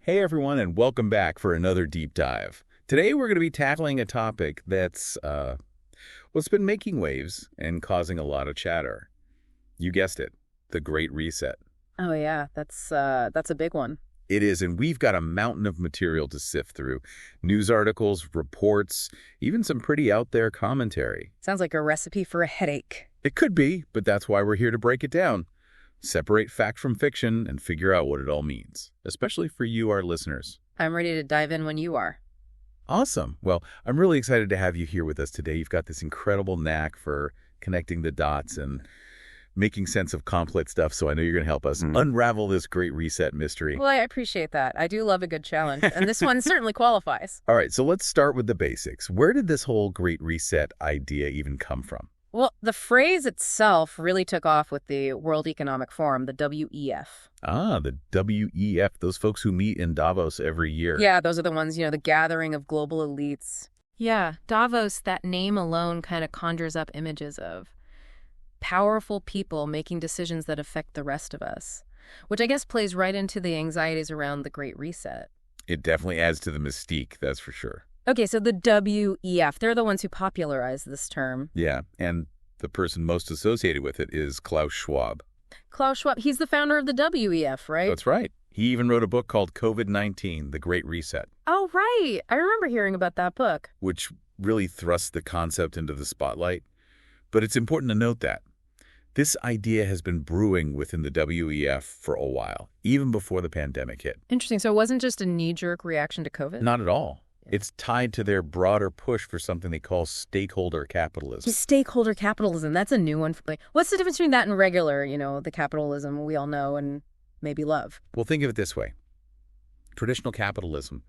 Hey everyone, and welcome back for another deep dive. Today we're going to be tackling a topic that's what's been making waves and causing a lot of chatter. You guessed it, the Great Reset. Oh yeah, that's a big one. It is, and we've got a mountain of material to sift through. News articles, reports, even some pretty out there commentary. Sounds like a recipe for a headache. It could be, but that's why we're here to break it down. Separate fact from fiction and figure out what it all means, especially for you, our listeners. I'm ready to dive in when you are. Awesome. Well, I'm really excited to have you here with us today. You've got this incredible knack for connecting the dots and making sense of complex stuff, so I know you're going to help us unravel this Great Reset mystery. Well, I appreciate that. I do love a good challenge, and this one certainly qualifies. All right, so let's start with the basics. Where did this whole Great Reset idea even come from? Well, the phrase itself really took off with the World Economic Forum, the WEF. Ah, the WEF, those folks who meet in Davos every year. Yeah, those are the ones, the gathering of global elites. Yeah, Davos, that name alone kind of conjures up images of powerful people making decisions that affect the rest of us, which I guess plays right into the anxieties around the Great Reset. It definitely adds to the mystique, that's for sure. Okay, so the WEF, they're the ones who popularized this term. Yeah, and the person most associated with it is Klaus Schwab. Klaus Schwab, he's the founder of the WEF, right? That's right. He even wrote a book called COVID-19, The Great Reset. Oh, right. I remember hearing about that book. Which really thrusts the concept into the spotlight. But it's important to note that this idea has been brewing within the WEF for a while, even before the pandemic hit. Interesting. So it wasn't just a knee-jerk reaction to COVID? Not at all. It's tied to their broader push for something they call stakeholder capitalism. Stakeholder capitalism, that's a new one for me. What's the difference between that and regular, the capitalism we all know and maybe love? Well, think of it this way. Traditional capitalism,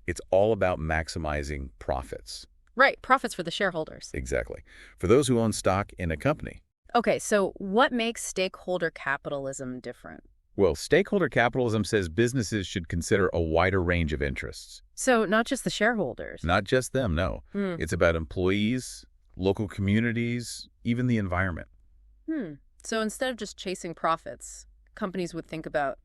it's all about maximizing profits. Right, profits for the shareholders. Exactly. For those who own stock in a company. Okay, so what makes stakeholder capitalism different? Well, stakeholder capitalism says businesses should consider a wider range of interests. So not just the shareholders? Not just them, no. It's about employees, local communities, even the environment. So instead of just chasing profits, companies would think about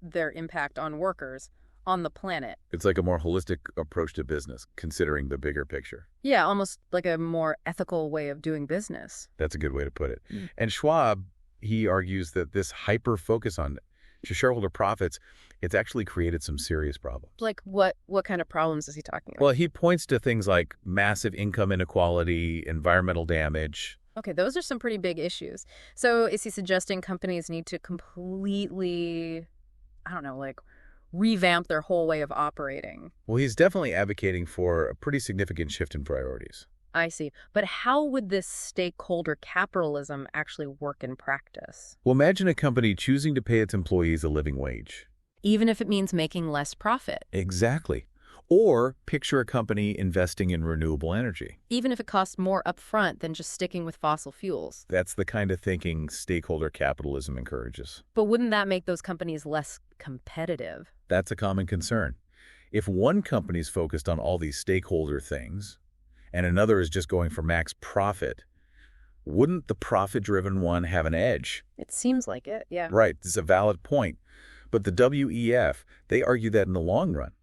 their impact on workers, on the planet. It's like a more holistic approach to business, considering the bigger picture. Yeah, almost like a more ethical way of doing business. That's a good way to put it. And Schwab, he argues that this hyper-focus on shareholder profits, it's actually created some serious problems. Like what kind of problems is he talking about? Well, he points to things like massive income inequality, environmental damage. Okay, those are some pretty big issues. So is he suggesting companies need to completely, revamp their whole way of operating? Well, he's definitely advocating for a pretty significant shift in priorities. I see. But how would this stakeholder capitalism actually work in practice? Well, imagine a company choosing to pay its employees a living wage. Even if it means making less profit. Exactly. Or picture a company investing in renewable energy. Even if it costs more upfront than just sticking with fossil fuels. That's the kind of thinking stakeholder capitalism encourages. But wouldn't that make those companies less competitive? That's a common concern. If one company's focused on all these stakeholder things, and another is just going for max profit, wouldn't the profit-driven one have an edge? It seems like it, yeah. Right, it's a valid point. But the WEF, they argue that in the long run,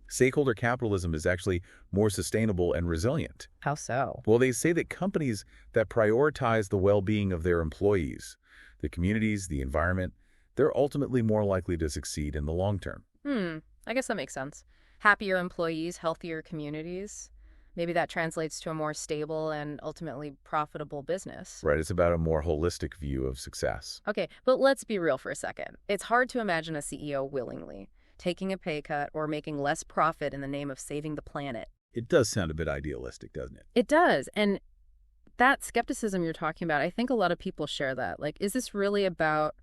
stakeholder capitalism is actually more sustainable and resilient. How so? Well, they say that companies that prioritize the well-being of their employees, the communities, the environment, they're ultimately more likely to succeed in the long term. I guess that makes sense. Happier employees, healthier communities. Maybe that translates to a more stable and ultimately profitable business. Right, it's about a more holistic view of success. Okay, but let's be real for a second. It's hard to imagine a CEO willingly taking a pay cut or making less profit in the name of saving the planet. It does sound a bit idealistic, doesn't it? It does. And that skepticism you're talking about, I think a lot of people share that. Like, is this really about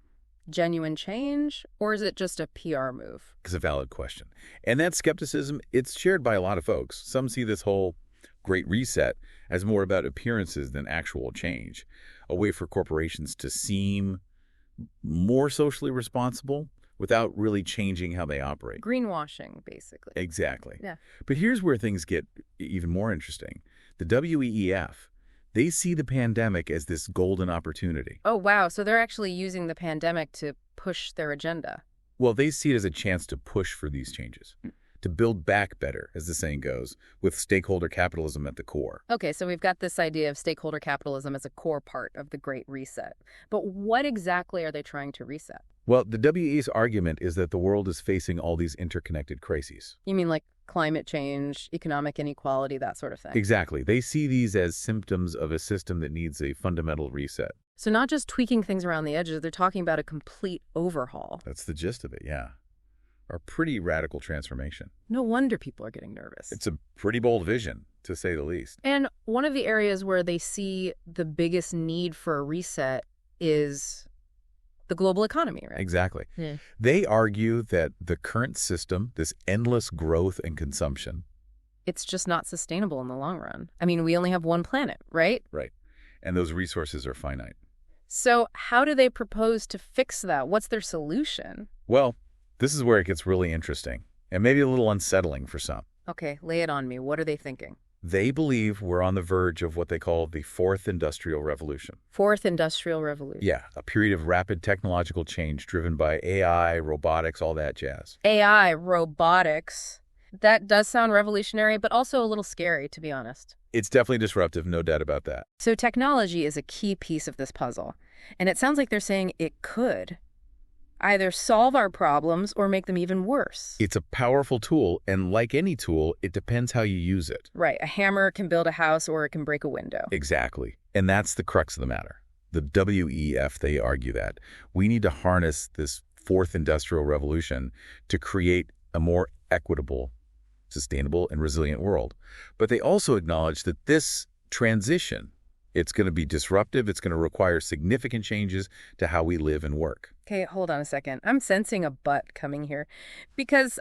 genuine change, or is it just a PR move? It's a valid question. And that skepticism, it's shared by a lot of folks. Some see this whole Great Reset as more about appearances than actual change, a way for corporations to seem more socially responsible without really changing how they operate. Greenwashing, basically. Exactly. Yeah. But here's where things get even more interesting. The WEF, they see the pandemic as this golden opportunity. Oh, wow. So they're actually using the pandemic to push their agenda. Well, they see it as a chance to push for these changes, to build back better, as the saying goes, with stakeholder capitalism at the core. Okay, so we've got this idea of stakeholder capitalism as a core part of the Great Reset. But what exactly are they trying to reset? Well, the WE's argument is that the world is facing all these interconnected crises. You mean like climate change, economic inequality, that sort of thing? Exactly. They see these as symptoms of a system that needs a fundamental reset. So not just tweaking things around the edges, they're talking about a complete overhaul. That's the gist of it, yeah. A pretty radical transformation. No wonder people are getting nervous. It's a pretty bold vision, to say the least. And one of the areas where they see the biggest need for a reset is the global economy, right? Exactly. Yeah. They argue that the current system, this endless growth and consumption, It's just not sustainable in the long run. I mean, we only have one planet, right? right, and those resources are finite. So how do they propose to fix that? What's their solution? Well, this is where it gets really interesting, and maybe a little unsettling for some. Okay, lay it on me. What are they thinking? They believe we're on the verge of what they call the Fourth Industrial Revolution. Fourth Industrial Revolution. Yeah, a period of rapid technological change driven by AI, robotics, all that jazz. AI, robotics. That does sound revolutionary, but also a little scary, to be honest. It's definitely disruptive, no doubt about that. So technology is a key piece of this puzzle. And it sounds like they're saying it could either solve our problems or make them even worse. It's a powerful tool, and like any tool, it depends how you use it. Right. A hammer can build a house or it can break a window. Exactly. And that's the crux of the matter. The WEF, they argue that we need to harness this Fourth Industrial Revolution to create a more equitable, sustainable, and resilient world. But they also acknowledge that this transition, it's going to be disruptive. It's going to require significant changes to how we live and work. Okay, hold on a second. I'm sensing a but coming here because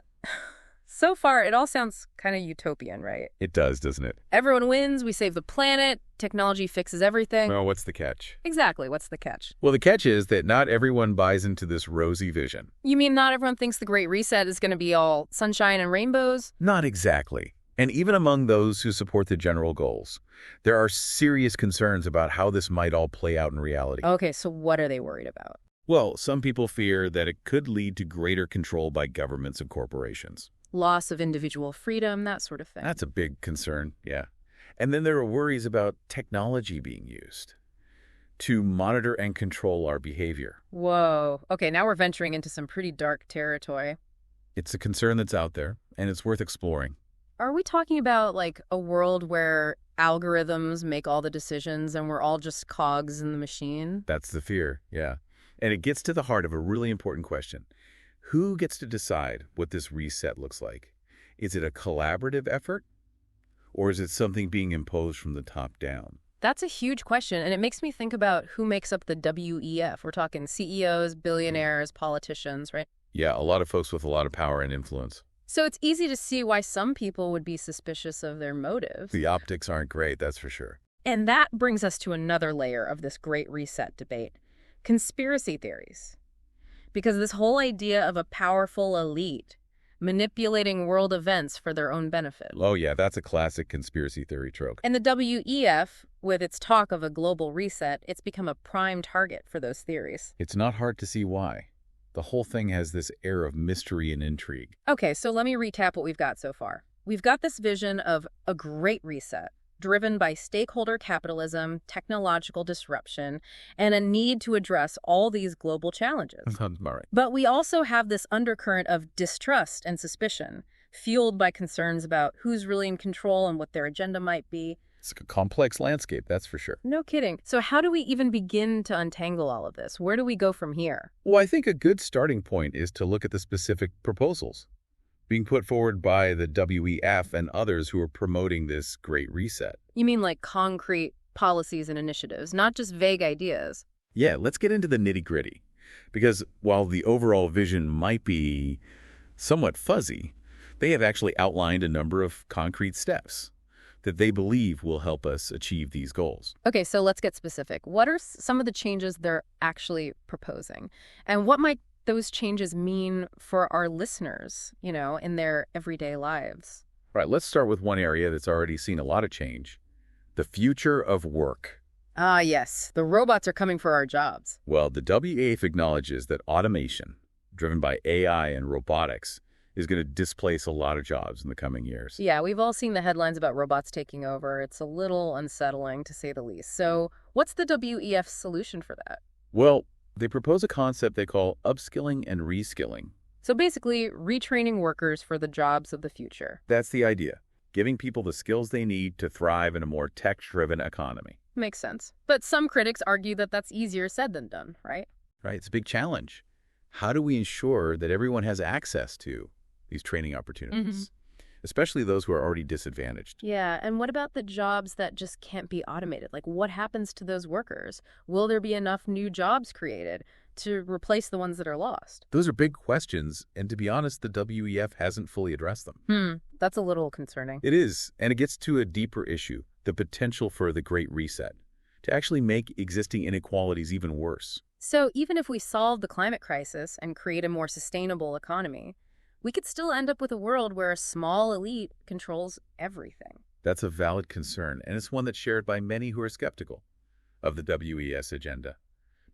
so far it all sounds kind of utopian, right? It does, doesn't it? Everyone wins, we save the planet, technology fixes everything. Well, what's the catch? Exactly, what's the catch? Well, the catch is that not everyone buys into this rosy vision. You mean not everyone thinks the Great Reset is going to be all sunshine and rainbows? Not exactly. And even among those who support the general goals, there are serious concerns about how this might all play out in reality. Okay, so what are they worried about? Well, some people fear that it could lead to greater control by governments and corporations. Loss of individual freedom, that sort of thing. That's a big concern, yeah. And then there are worries about technology being used to monitor and control our behavior. Whoa. Okay, now we're venturing into some pretty dark territory. It's a concern that's out there, and it's worth exploring. Are we talking about like a world where algorithms make all the decisions and we're all just cogs in the machine? That's the fear, yeah. And it gets to the heart of a really important question. Who gets to decide what this reset looks like? Is it a collaborative effort, or is it something being imposed from the top down? That's a huge question, and it makes me think about who makes up the WEF. We're talking CEOs, billionaires, politicians, right? Yeah, a lot of folks with a lot of power and influence. So it's easy to see why some people would be suspicious of their motives. The optics aren't great, that's for sure. And that brings us to another layer of this Great Reset debate. Conspiracy theories. Because this whole idea of a powerful elite manipulating world events for their own benefit. Oh yeah, that's a classic conspiracy theory trope. And the WEF, with its talk of a global reset, it's become a prime target for those theories. It's not hard to see why. The whole thing has this air of mystery and intrigue. Okay, so let me recap what we've got so far. We've got this vision of a great reset, driven by stakeholder capitalism, technological disruption, and a need to address all these global challenges. Sounds about right. But we also have this undercurrent of distrust and suspicion, fueled by concerns about who's really in control and what their agenda might be. It's a complex landscape, that's for sure. No kidding. So how do we even begin to untangle all of this? Where do we go from here? Well, I think a good starting point is to look at the specific proposals being put forward by the WEF and others who are promoting this Great Reset. You mean like concrete policies and initiatives, not just vague ideas? Yeah, let's get into the nitty-gritty. Because while the overall vision might be somewhat fuzzy, they have actually outlined a number of concrete steps that they believe will help us achieve these goals. Okay, so let's get specific. What are some of the changes they're actually proposing? And what might those changes mean for our listeners, in their everyday lives? Right, let's start with one area that's already seen a lot of change, the future of work. Ah, yes. The robots are coming for our jobs. Well, the WEF acknowledges that automation, driven by AI and robotics, is going to displace a lot of jobs in the coming years. Yeah, we've all seen the headlines about robots taking over. It's a little unsettling, to say the least. So what's the WEF solution for that? Well, they propose a concept they call upskilling and reskilling. So basically, retraining workers for the jobs of the future. That's the idea, giving people the skills they need to thrive in a more tech-driven economy. Makes sense. But some critics argue that that's easier said than done, right? Right, it's a big challenge. How do we ensure that everyone has access to these training opportunities, especially those who are already disadvantaged? Yeah, and what about the jobs that just can't be automated? Like, what happens to those workers? Will there be enough new jobs created to replace the ones that are lost? Those are big questions, and to be honest, the WEF hasn't fully addressed them. That's a little concerning. It is, and it gets to a deeper issue, the potential for the Great Reset, to actually make existing inequalities even worse. So even if we solve the climate crisis and create a more sustainable economy, we could still end up with a world where a small elite controls everything. That's a valid concern, and it's one that's shared by many who are skeptical of the WES agenda.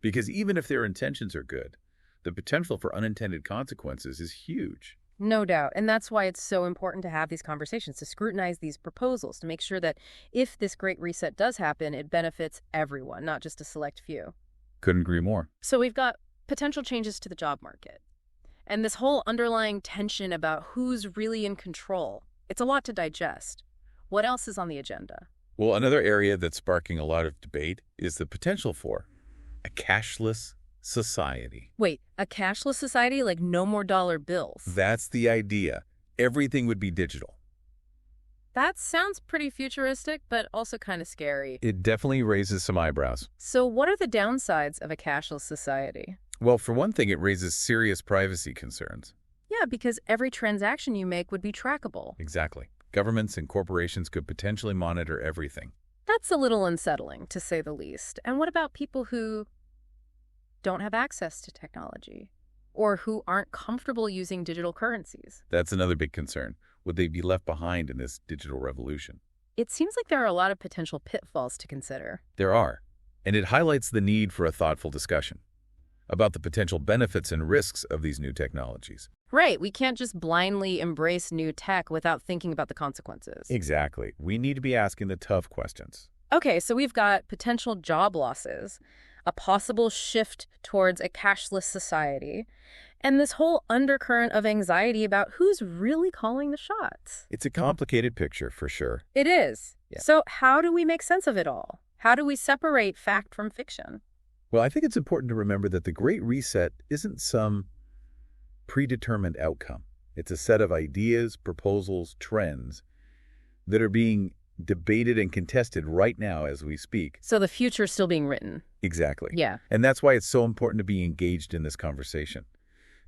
Because even if their intentions are good, the potential for unintended consequences is huge. No doubt. And that's why it's so important to have these conversations, to scrutinize these proposals, to make sure that if this Great Reset does happen, it benefits everyone, not just a select few. Couldn't agree more. So we've got potential changes to the job market. And this whole underlying tension about who's really in control. It's a lot to digest. What else is on the agenda? Well, another area that's sparking a lot of debate is the potential for a cashless society. Wait, a cashless society, like no more dollar bills? That's the idea. Everything would be digital. That sounds pretty futuristic, but also kind of scary. It definitely raises some eyebrows. So what are the downsides of a cashless society? Well, for one thing, it raises serious privacy concerns. Yeah, because every transaction you make would be trackable. Exactly. Governments and corporations could potentially monitor everything. That's a little unsettling, to say the least. And what about people who don't have access to technology or who aren't comfortable using digital currencies? That's another big concern. Would they be left behind in this digital revolution? It seems like there are a lot of potential pitfalls to consider. There are, and it highlights the need for a thoughtful discussion about the potential benefits and risks of these new technologies. Right, we can't just blindly embrace new tech without thinking about the consequences. Exactly. We need to be asking the tough questions. Okay, so we've got potential job losses, a possible shift towards a cashless society, and this whole undercurrent of anxiety about who's really calling the shots. It's a complicated picture, for sure. It is. Yeah. So how do we make sense of it all? How do we separate fact from fiction? Well, I think it's important to remember that the Great Reset isn't some predetermined outcome. It's a set of ideas, proposals, trends that are being debated and contested right now as we speak. So the future's still being written. Exactly. Yeah. And that's why it's so important to be engaged in this conversation,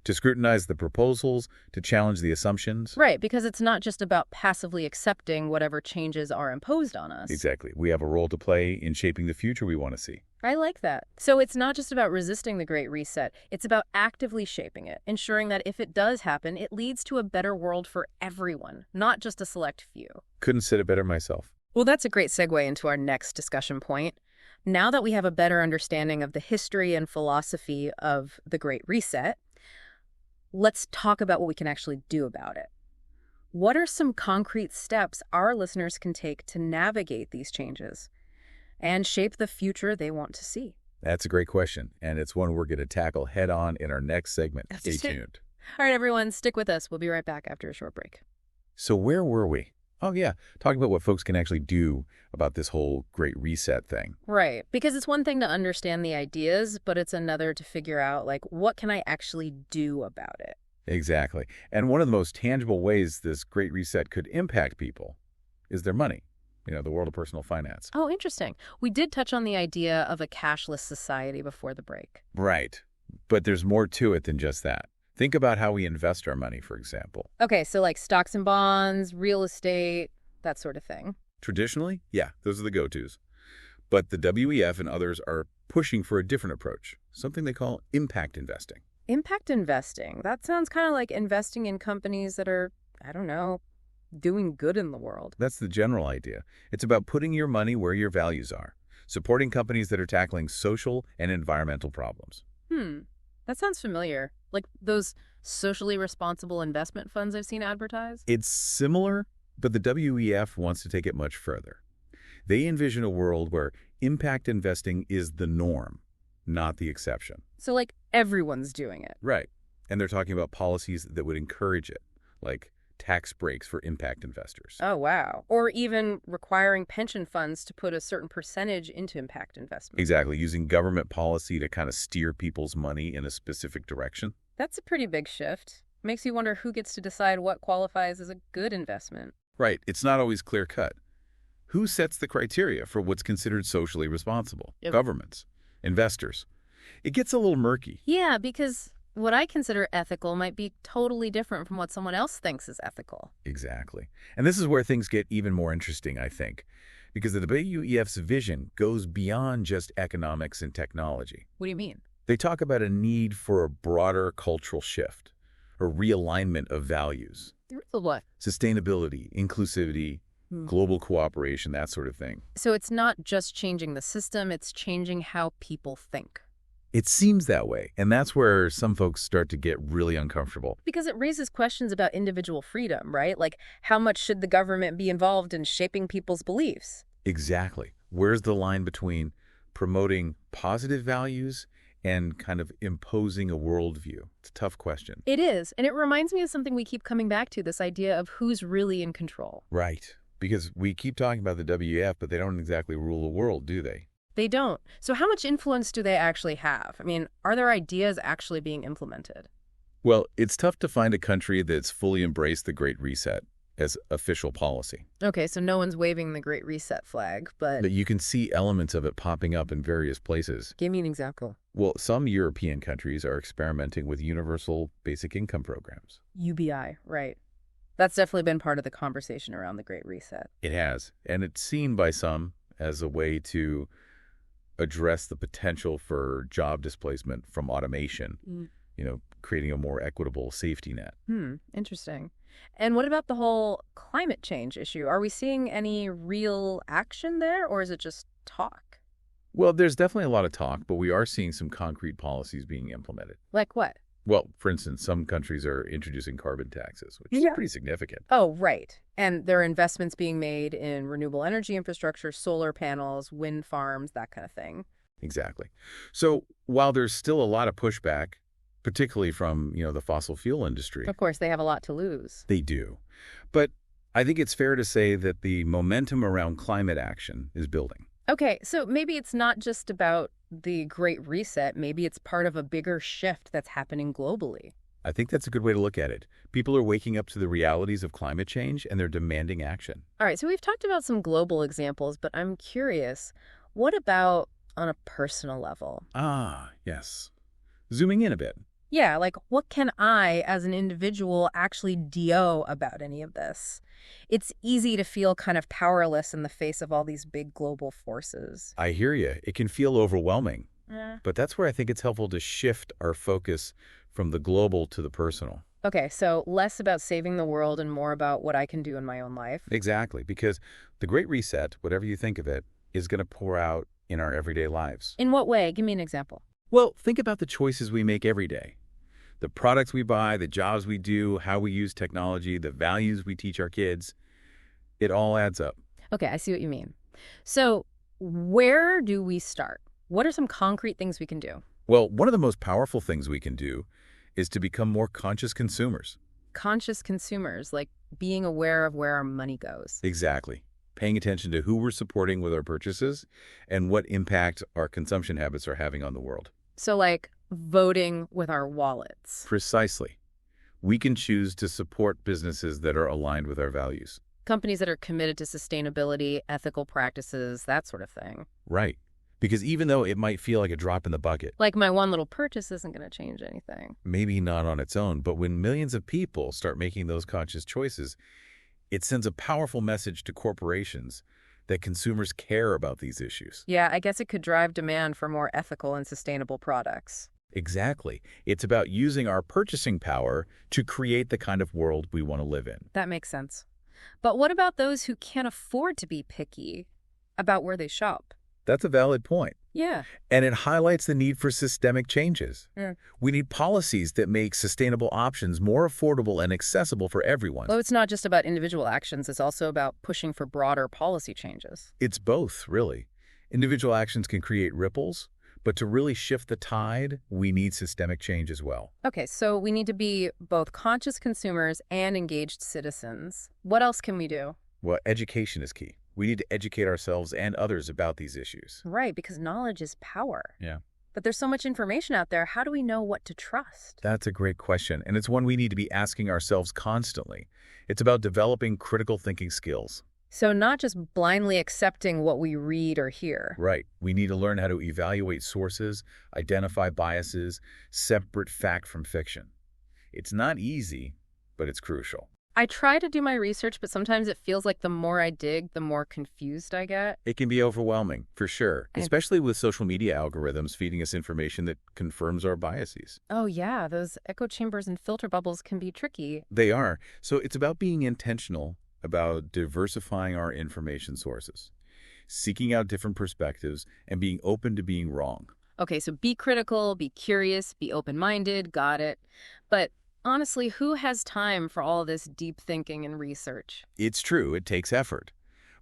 to scrutinize the proposals, to challenge the assumptions. Right, because it's not just about passively accepting whatever changes are imposed on us. Exactly. We have a role to play in shaping the future we want to see. I like that. So it's not just about resisting the Great Reset. It's about actively shaping it, ensuring that if it does happen, it leads to a better world for everyone, not just a select few. Couldn't said it better myself. Well, that's a great segue into our next discussion point. Now that we have a better understanding of the history and philosophy of the Great Reset, let's talk about what we can actually do about it. What are some concrete steps our listeners can take to navigate these changes and shape the future they want to see? That's a great question, and it's one we're going to tackle head on in our next segment. Stay tuned. All right, everyone, stick with us. We'll be right back after a short break. So where were we? Oh, yeah, talking about what folks can actually do about this whole Great Reset thing. Right, because it's one thing to understand the ideas, but it's another to figure out, like, what can I actually do about it? Exactly. And one of the most tangible ways this Great Reset could impact people is their money, the world of personal finance. Oh, interesting. We did touch on the idea of a cashless society before the break. Right. But there's more to it than just that. Think about how we invest our money, for example. Okay, so like stocks and bonds, real estate, that sort of thing. Traditionally, yeah, those are the go-tos. But the WEF and others are pushing for a different approach, something they call impact investing. Impact investing. That sounds kind of like investing in companies that are, I don't know, doing good in the world. That's the general idea. It's about putting your money where your values are, supporting companies that are tackling social and environmental problems. That sounds familiar. Like those socially responsible investment funds I've seen advertised? It's similar, but the WEF wants to take it much further. They envision a world where impact investing is the norm, not the exception. So like everyone's doing it. Right. And they're talking about policies that would encourage it, like tax breaks for impact investors. Oh, wow. Or even requiring pension funds to put a certain percentage into impact investment. Exactly, using government policy to kind of steer people's money in a specific direction. That's a pretty big shift. Makes you wonder who gets to decide what qualifies as a good investment. Right, it's not always clear-cut. Who sets the criteria for what's considered socially responsible? Yep. Governments, investors. It gets a little murky. Yeah, because what I consider ethical might be totally different from what someone else thinks is ethical. Exactly. And this is where things get even more interesting, I think, because the WEF's vision goes beyond just economics and technology. What do you mean? They talk about a need for a broader cultural shift, a realignment of values. What? Sustainability, inclusivity, global cooperation, that sort of thing. So it's not just changing the system, it's changing how people think. It seems that way, and that's where some folks start to get really uncomfortable. Because it raises questions about individual freedom, right? Like, how much should the government be involved in shaping people's beliefs? Exactly. Where's the line between promoting positive values and kind of imposing a worldview? It's a tough question. It is, and it reminds me of something we keep coming back to, this idea of who's really in control. Right. Because we keep talking about the WEF, but they don't exactly rule the world, do they? They don't. So how much influence do they actually have? I mean, are their ideas actually being implemented? Well, it's tough to find a country that's fully embraced the Great Reset as official policy. Okay, so no one's waving the Great Reset flag, but But you can see elements of it popping up in various places. give me an example. Well, some European countries are experimenting with universal basic income programs. UBI, right. That's definitely been part of the conversation around the Great Reset. It has, and it's seen by some as a way to address the potential for job displacement from automation, creating a more equitable safety net. Interesting. And what about the whole climate change issue? Are we seeing any real action there, or is it just talk? Well, there's definitely a lot of talk, but we are seeing some concrete policies being implemented. Like what? Well, for instance, some countries are introducing carbon taxes, which is pretty significant. Oh, right. And there are investments being made in renewable energy infrastructure, solar panels, wind farms, that kind of thing. Exactly. So while there's still a lot of pushback, particularly from, the fossil fuel industry. Of course, they have a lot to lose. They do. But I think it's fair to say that the momentum around climate action is building. Okay, so maybe it's not just about the Great Reset. Maybe it's part of a bigger shift that's happening globally. I think that's a good way to look at it. People are waking up to the realities of climate change, and they're demanding action. All right, so we've talked about some global examples, but I'm curious, what about on a personal level? Ah, yes. Zooming in a bit. Yeah, like what can I, as an individual, actually do about any of this? It's easy to feel kind of powerless in the face of all these big global forces. I hear you. It can feel overwhelming. Yeah. But that's where I think it's helpful to shift our focus from the global to the personal. Okay, so less about saving the world and more about what I can do in my own life. Exactly, because the Great Reset, whatever you think of it, is going to pour out in our everyday lives. In what way? Give me an example. Well, think about the choices we make every day. The products we buy, the jobs we do, how we use technology, the values we teach our kids. It all adds up. Okay, I see what you mean. So where do we start? What are some concrete things we can do? Well, one of the most powerful things we can do is to become more conscious consumers. Conscious consumers, like being aware of where our money goes. Exactly. Paying attention to who we're supporting with our purchases and what impact our consumption habits are having on the world. So like voting with our wallets. Precisely. We can choose to support businesses that are aligned with our values. Companies that are committed to sustainability, ethical practices, that sort of thing. Right. Because even though it might feel like a drop in the bucket, Like my one little purchase isn't going to change anything. maybe not on its own, but when millions of people start making those conscious choices, it sends a powerful message to corporations that consumers care about these issues. Yeah, I guess it could drive demand for more ethical and sustainable products. Exactly. It's about using our purchasing power to create the kind of world we want to live in. That makes sense. But what about those who can't afford to be picky about where they shop? That's a valid point. Yeah. And it highlights the need for systemic changes. Mm. We need policies that make sustainable options more affordable and accessible for everyone. Well, it's not just about individual actions, it's also about pushing for broader policy changes. It's both, really. Individual actions can create ripples, but to really shift the tide, we need systemic change as well. Okay, so we need to be both conscious consumers and engaged citizens. What else can we do? Well, education is key. We need to educate ourselves and others about these issues. Right, because knowledge is power. Yeah. But there's so much information out there. How do we know what to trust? That's a great question, and it's one we need to be asking ourselves constantly. It's about developing critical thinking skills. So not just blindly accepting what we read or hear. Right. We need to learn how to evaluate sources, identify biases, separate fact from fiction. It's not easy, but it's crucial. I try to do my research, but sometimes it feels like the more I dig, the more confused I get. It can be overwhelming, for sure, especially with social media algorithms feeding us information that confirms our biases. Oh yeah, those echo chambers and filter bubbles can be tricky. They are. So it's about being intentional about diversifying our information sources, seeking out different perspectives, and being open to being wrong. Okay, so be critical, be curious, be open-minded, got it. But honestly, who has time for all this deep thinking and research? It's true, it takes effort.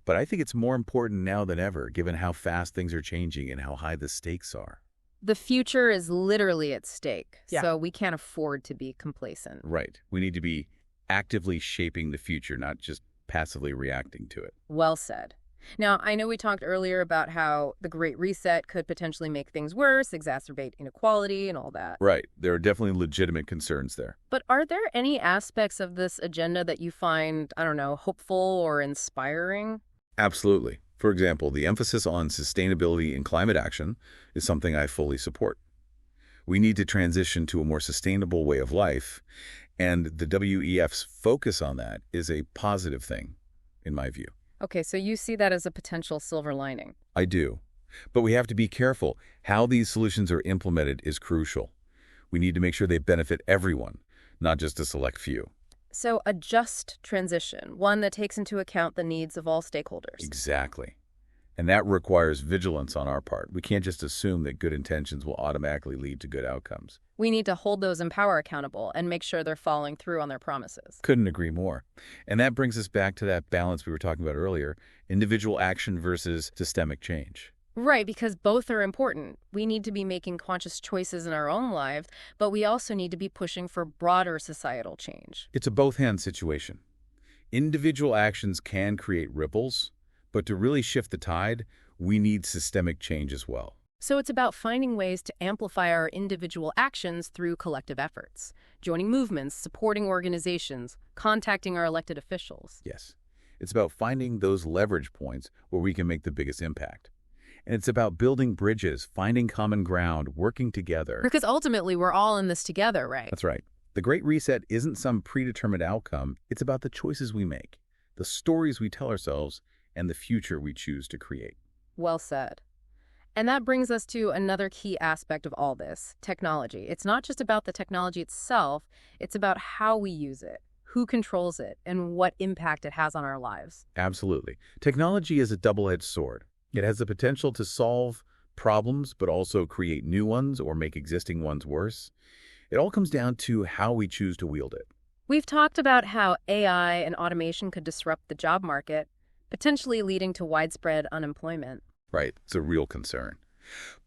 But I think it's more important now than ever, given how fast things are changing and how high the stakes are. The future is literally at stake, Yeah. so we can't afford to be complacent. Right. We need to be actively shaping the future, not just passively reacting to it. Well said. Now, I know we talked earlier about how the Great Reset could potentially make things worse, exacerbate inequality and all that. Right. There are definitely legitimate concerns there. But are there any aspects of this agenda that you find, I don't know, hopeful or inspiring? Absolutely. For example, the emphasis on sustainability and climate action is something I fully support. We need to transition to a more sustainable way of life, and the WEF's focus on that is a positive thing, in my view. Okay, so you see that as a potential silver lining. I do. But we have to be careful. How these solutions are implemented is crucial. We need to make sure they benefit everyone, not just a select few. So a just transition, one that takes into account the needs of all stakeholders. Exactly. And that requires vigilance on our part. We can't just assume that good intentions will automatically lead to good outcomes. We need to hold those in power accountable and make sure they're following through on their promises. Couldn't agree more. And that brings us back to that balance we were talking about earlier, individual action versus systemic change. Right, because both are important. We need to be making conscious choices in our own lives, but we also need to be pushing for broader societal change. It's a both-hand situation. Individual actions can create ripples, but to really shift the tide, we need systemic change as well. So it's about finding ways to amplify our individual actions through collective efforts, joining movements, supporting organizations, contacting our elected officials. Yes. It's about finding those leverage points where we can make the biggest impact. And it's about building bridges, finding common ground, working together. Because ultimately, we're all in this together, right? That's right. The Great Reset isn't some predetermined outcome. It's about the choices we make, the stories we tell ourselves, and the future we choose to create. Well said. And that brings us to another key aspect of all this, technology. It's not just about the technology itself, it's about how we use it, who controls it, and what impact it has on our lives. Absolutely. Technology is a double-edged sword. It has the potential to solve problems, but also create new ones or make existing ones worse. It all comes down to how we choose to wield it. We've talked about how AI and automation could disrupt the job market, potentially leading to widespread unemployment. Right. It's a real concern.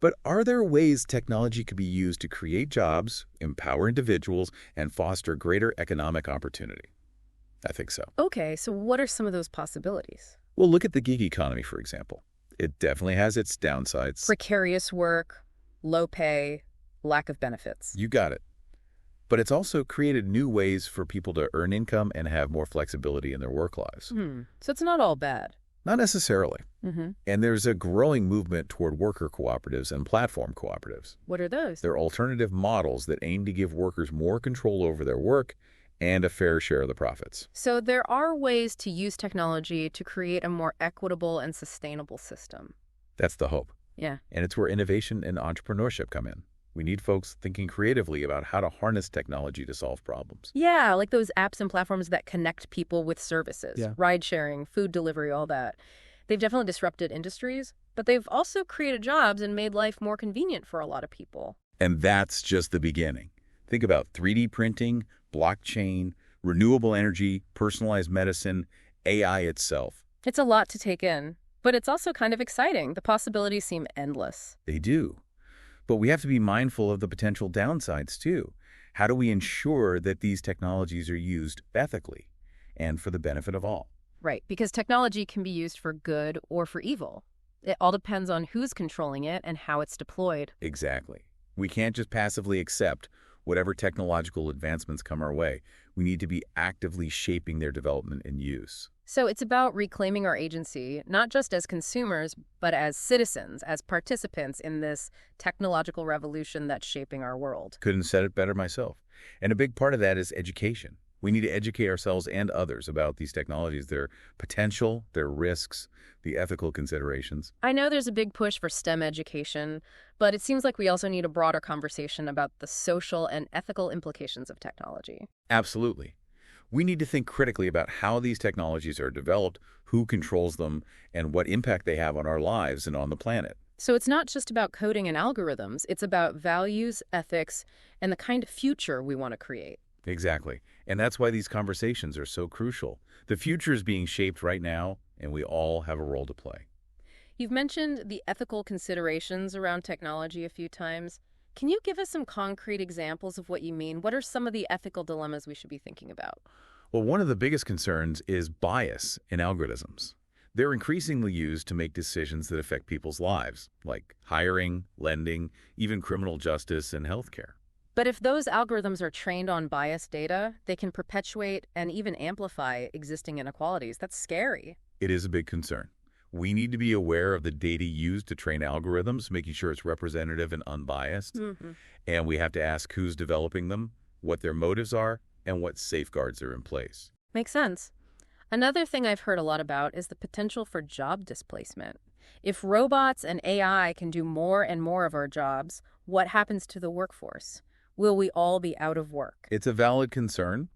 But are there ways technology could be used to create jobs, empower individuals, and foster greater economic opportunity? I think so. Okay, so what are some of those possibilities? Well, look at the gig economy, for example. It definitely has its downsides. Precarious work, low pay, lack of benefits. You got it. But it's also created new ways for people to earn income and have more flexibility in their work lives. So it's not all bad. Not necessarily. Mm-hmm. And there's a growing movement toward worker cooperatives and platform cooperatives. What are those? They're alternative models that aim to give workers more control over their work and a fair share of the profits. So there are ways to use technology to create a more equitable and sustainable system. That's the hope. Yeah. And it's where innovation and entrepreneurship come in. We need folks thinking creatively about how to harness technology to solve problems. Yeah, like those apps and platforms that connect people with services, Yeah. ride sharing, food delivery, all that. They've definitely disrupted industries, But they've also created jobs and made life more convenient for a lot of people. And that's just the beginning. Think about 3D printing, blockchain, renewable energy, personalized medicine, AI itself. It's a lot to take in, but it's also kind of exciting. The possibilities seem endless. They do. But we have to be mindful of the potential downsides, too. How do we ensure that these technologies are used ethically and for the benefit of all? Right, because technology can be used for good or for evil. It all depends on who's controlling it and how it's deployed. Exactly. We can't just passively accept whatever technological advancements come our way. We need to be actively shaping their development and use. So it's about reclaiming our agency, not just as consumers, but as citizens, as participants in this technological revolution that's shaping our world. Couldn't have said it better myself. And a big part of that is education. We need to educate ourselves and others about these technologies, their potential, their risks, the ethical considerations. I know there's a big push for STEM education, but it seems like we also need a broader conversation about the social and ethical implications of technology. Absolutely. We need to think critically about how these technologies are developed, who controls them, and what impact they have on our lives and on the planet. So it's not just about coding and algorithms, it's about values, ethics, and the kind of future we want to create. Exactly. And that's why these conversations are so crucial. The future is being shaped right now, and we all have a role to play. You've mentioned the ethical considerations around technology a few times. Can you give us some concrete examples of what you mean? What are some of the ethical dilemmas we should be thinking about? Well, one of the biggest concerns is bias in algorithms. They're increasingly used to make decisions that affect people's lives, like hiring, lending, even criminal justice and healthcare. But if those algorithms are trained on biased data, they can perpetuate and even amplify existing inequalities. That's scary. It is a big concern. We need to be aware of the data used to train algorithms, making sure it's representative and unbiased. And we have to ask who's developing them, what their motives are, and what safeguards are in place. Makes sense. Another thing I've heard a lot about is the potential for job displacement. If robots and AI can do more and more of our jobs, what happens to the workforce? Will we all be out of work? It's a valid concern.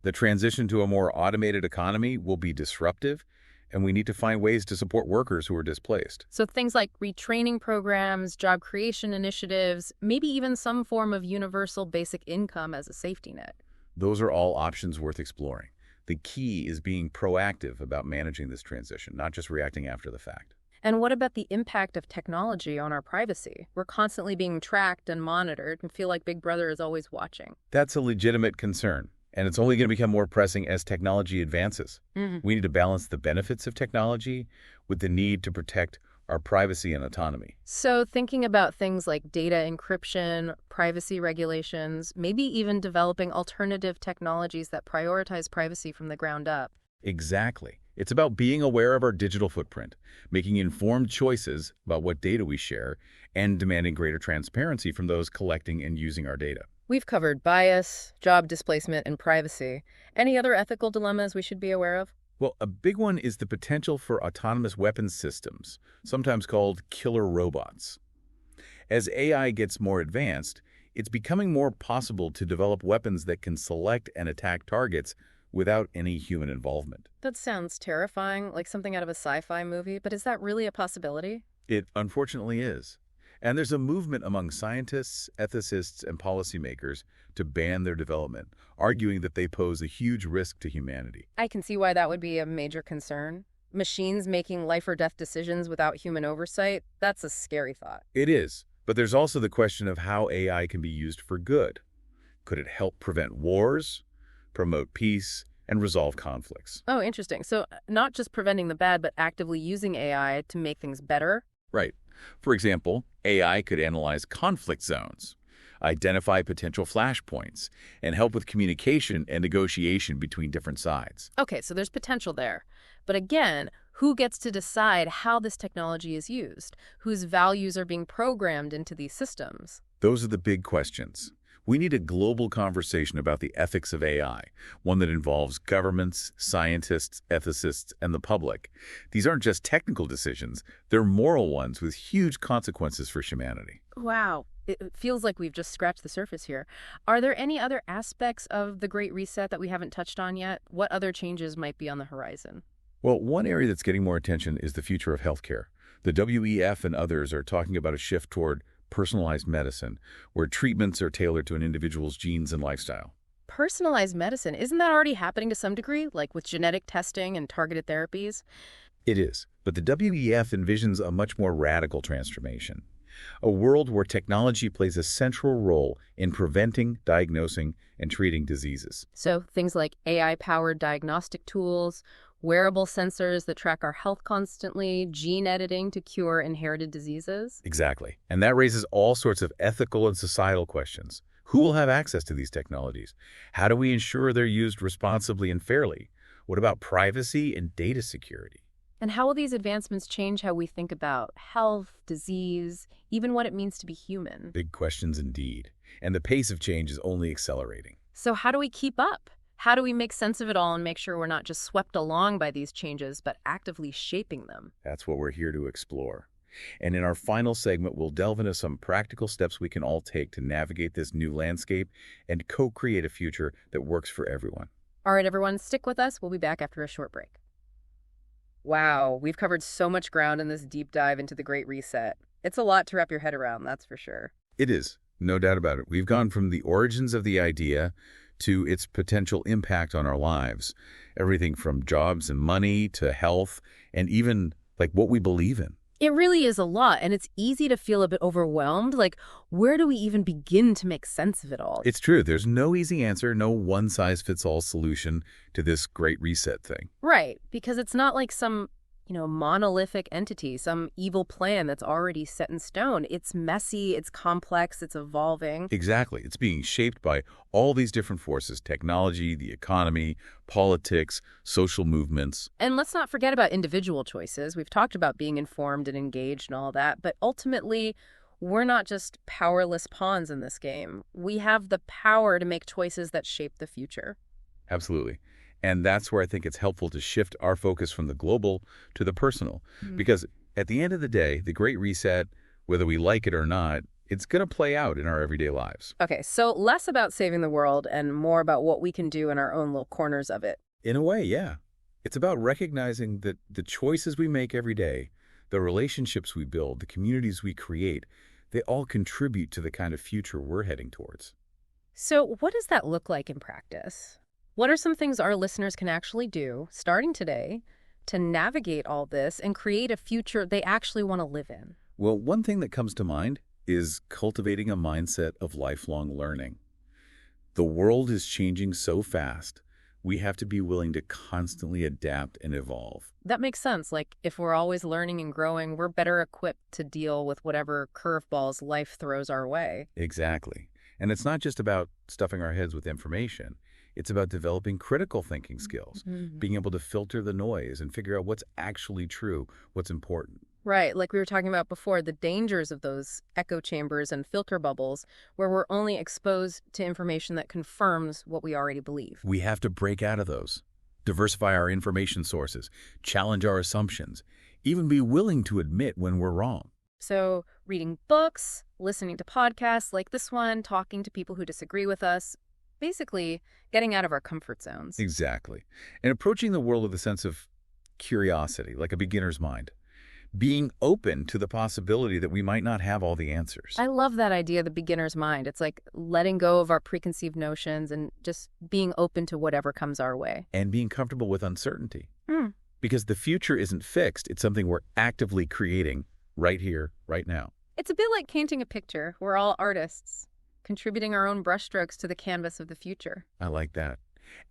The transition to a more automated economy will be disruptive, and we need to find ways to support workers who are displaced. So things like retraining programs, job creation initiatives, maybe even some form of universal basic income as a safety net. Those are all options worth exploring. The key is being proactive about managing this transition, not just reacting after the fact. And what about the impact of technology on our privacy? We're constantly being tracked and monitored and feel like Big Brother is always watching. That's a legitimate concern, and it's only going to become more pressing as technology advances. We need to balance the benefits of technology with the need to protect our privacy and autonomy. So thinking about things like data encryption, privacy regulations, maybe even developing alternative technologies that prioritize privacy from the ground up. Exactly. It's about being aware of our digital footprint, making informed choices about what data we share, and demanding greater transparency from those collecting and using our data. We've covered bias, job displacement, and privacy. Any other ethical dilemmas we should be aware of? Well, a big one is the potential for autonomous weapons systems, sometimes called killer robots. As AI gets more advanced, it's becoming more possible to develop weapons that can select and attack targets without any human involvement. That sounds terrifying, like something out of a sci-fi movie, but is that really a possibility? It unfortunately is. And there's a movement among scientists, ethicists, and policymakers to ban their development, arguing that they pose a huge risk to humanity. I can see why that would be a major concern. Machines making life or death decisions without human oversight, that's a scary thought. It is, but there's also the question of how AI can be used for good. Could it help prevent wars, promote peace, and resolve conflicts? Oh, interesting. So not just preventing the bad, but actively using AI to make things better? Right. For example, AI could analyze conflict zones, identify potential flashpoints, and help with communication and negotiation between different sides. Okay, so there's potential there. But again, who gets to decide how this technology is used? Whose values are being programmed into these systems? Those are the big questions. We need a global conversation about the ethics of AI, one that involves governments, scientists, ethicists, and the public. These aren't just technical decisions, they're moral ones with huge consequences for humanity. Wow. It feels like we've just scratched the surface here. Are there any other aspects of the Great Reset that we haven't touched on yet? What other changes might be on the horizon? Well, one area that's getting more attention is the future of healthcare. The WEF and others are talking about a shift toward personalized medicine, where treatments are tailored to an individual's genes and lifestyle. Personalized medicine, isn't that already happening to some degree, like with genetic testing and targeted therapies? It is, but the WEF envisions a much more radical transformation. A world where technology plays a central role in preventing, diagnosing, and treating diseases. So things like AI-powered diagnostic tools, wearable sensors that track our health constantly, gene editing to cure inherited diseases. Exactly. And that raises all sorts of ethical and societal questions. Who will have access to these technologies? How do we ensure they're used responsibly and fairly? What about privacy and data security? And how will these advancements change how we think about health, disease, even what it means to be human? Big questions indeed. And the pace of change is only accelerating. So how do we keep up? How do we make sense of it all and make sure we're not just swept along by these changes, but actively shaping them? That's what we're here to explore. And in our final segment, we'll delve into some practical steps we can all take to navigate this new landscape and co-create a future that works for everyone. All right, everyone, stick with us. We'll be back after a short break. Wow, we've covered so much ground in this deep dive into the Great Reset. It's a lot to wrap your head around, that's for sure. It is, no doubt about it. We've gone from the origins of the idea to its potential impact on our lives. Everything from jobs and money to health and even like what we believe in. It really is a lot, and it's easy to feel a bit overwhelmed. Like, where do we even begin to make sense of it all? It's true. There's no easy answer, no one-size-fits-all solution to this Great Reset thing. Right, because it's not like some, monolithic entity, some evil plan that's already set in stone. It's messy, it's complex, it's evolving. Exactly. It's being shaped by all these different forces: technology, the economy, politics, social movements. And let's not forget about individual choices. We've talked about being informed and engaged and all that, but ultimately, we're not just powerless pawns in this game. We have the power to make choices that shape the future. Absolutely. And that's where I think it's helpful to shift our focus from the global to the personal. Because at the end of the day, the Great Reset, whether we like it or not, it's going to play out in our everyday lives. Okay, so less about saving the world and more about what we can do in our own little corners of it. In a way, yeah. It's about recognizing that the choices we make every day, the relationships we build, the communities we create, they all contribute to the kind of future we're heading towards. So what does that look like in practice? What are some things our listeners can actually do, starting today, to navigate all this and create a future they actually want to live in? Well, one thing that comes to mind is cultivating a mindset of lifelong learning. The world is changing so fast, we have to be willing to constantly adapt and evolve. That makes sense. Like, if we're always learning and growing, we're better equipped to deal with whatever curveballs life throws our way. Exactly. And it's not just about stuffing our heads with information. It's about developing critical thinking skills, being able to filter the noise and figure out what's actually true, what's important. Right, like we were talking about before, the dangers of those echo chambers and filter bubbles where we're only exposed to information that confirms what we already believe. We have to break out of those, diversify our information sources, challenge our assumptions, even be willing to admit when we're wrong. So reading books, listening to podcasts like this one, talking to people who disagree with us, basically getting out of our comfort zones. Exactly. And approaching the world with a sense of curiosity, like a beginner's mind. Being open to the possibility that we might not have all the answers. I love that idea, the beginner's mind. It's like letting go of our preconceived notions and just being open to whatever comes our way. And being comfortable with uncertainty. Because the future isn't fixed. It's something we're actively creating right here, right now. It's a bit like painting a picture. We're all artists, contributing our own brushstrokes to the canvas of the future. I like that.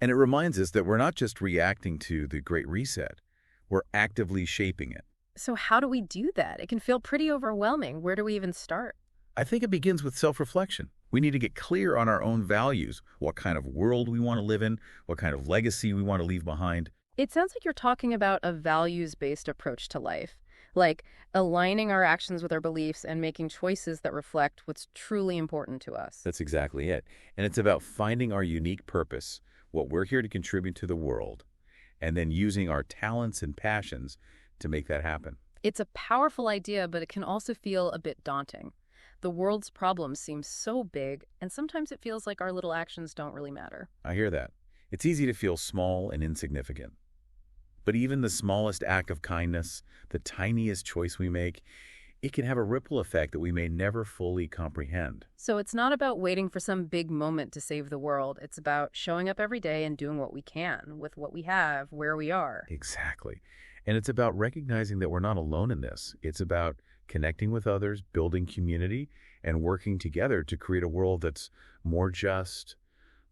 And it reminds us that we're not just reacting to the Great Reset. We're actively shaping it. So how do we do that? It can feel pretty overwhelming. Where do we even start? I think it begins with self-reflection. We need to get clear on our own values, what kind of world we want to live in, what kind of legacy we want to leave behind. It sounds like you're talking about a values-based approach to life, like aligning our actions with our beliefs and making choices that reflect what's truly important to us. That's exactly it. And it's about finding our unique purpose, what we're here to contribute to the world, and then using our talents and passions to make that happen. It's a powerful idea, but it can also feel a bit daunting. The world's problems seem so big, and sometimes it feels like our little actions don't really matter. I hear that. It's easy to feel small and insignificant. But even the smallest act of kindness, the tiniest choice we make, it can have a ripple effect that we may never fully comprehend. So it's not about waiting for some big moment to save the world. It's about showing up every day and doing what we can with what we have, where we are. Exactly. And it's about recognizing that we're not alone in this. It's about connecting with others, building community, and working together to create a world that's more just,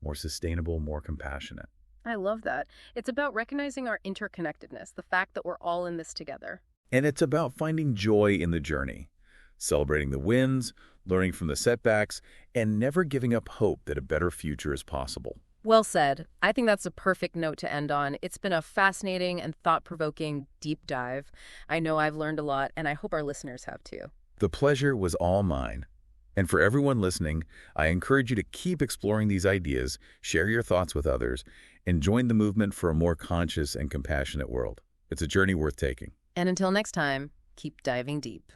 more sustainable, more compassionate. I love that. It's about recognizing our interconnectedness, the fact that we're all in this together. And it's about finding joy in the journey, celebrating the wins, learning from the setbacks, and never giving up hope that a better future is possible. Well said. I think that's a perfect note to end on. It's been a fascinating and thought-provoking deep dive. I know I've learned a lot, and I hope our listeners have too. The pleasure was all mine. And for everyone listening, I encourage you to keep exploring these ideas, share your thoughts with others, and join the movement for a more conscious and compassionate world. It's a journey worth taking. And until next time, keep diving deep.